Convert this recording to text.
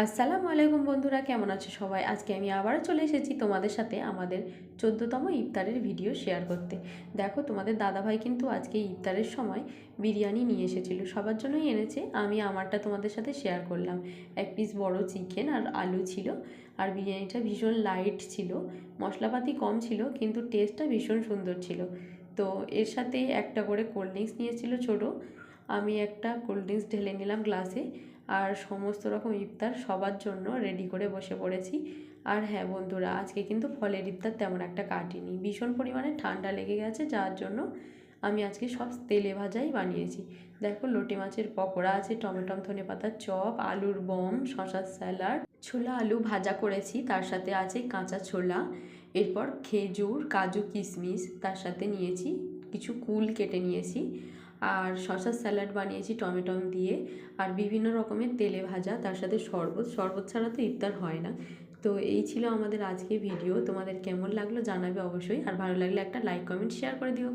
আসসালামু আলাইকুম বন্ধুরা, কেমন আছো সবাই? আজকে আমি আবারও চলে এসেছি তোমাদের সাথে আমাদের 14তম ইফতারের ভিডিও শেয়ার করতে। দেখো, তোমাদের দাদাভাই কিন্তু আজকে ইফতারের সময় বিরিয়ানি নিয়ে এসেছিল, সবার জন্যই এনেছে। আমি আমারটা তোমাদের সাথে শেয়ার করলাম। এক পিস বড় চিকেন আর আলু ছিল, আর বিরিয়ানিটা ভীষণ লাইট ছিল, মশলাপাতি কম ছিল, কিন্তু টেস্টটা ভীষণ সুন্দর ছিল। তো এর সাথে একটা করে কোল্ড ড্রিঙ্কস নিয়েছিল ছোটো। আমি একটা কোল্ড ড্রিঙ্কস ঢেলে নিলাম গ্লাসে। আর সমস্ত রকম ইফতার সবার জন্য রেডি করে বসে পড়েছি। আর হ্যাঁ বন্ধুরা, আজকে কিন্তু ফলের ইফতার তেমন একটা কাটিনি, ভীষণ পরিমাণে ঠান্ডা লেগে গেছে, যার জন্য আমি আজকে সব তেলে ভাজাই বানিয়েছি। দেখো, লোটে মাছের পকোড়া আছে, টমেটো ধনেপাতার চপ, আলুর বম, শশার স্যালাড, ছোলা আলু ভাজা করেছি, তার সাথে আছে কাঁচা ছোলা, এরপর খেজুর, কাজু, কিশমিশ, তার সাথে নিয়েছি কিছু কুল কেটে নিয়েছি, আর শশার স্যালাড বানিয়েছি টমেটো দিয়ে, আর বিভিন্ন রকমের তেলে ভাজা, তার সাথে শরবত। শরবত ছাড়া তো ইফতার হয় না। তো এই ছিল আমাদের আজকে ভিডিও। তোমাদের কেমন লাগলো জানাবে অবশ্যই, আর ভালো লাগলে একটা লাইক কমেন্ট শেয়ার করে দিও।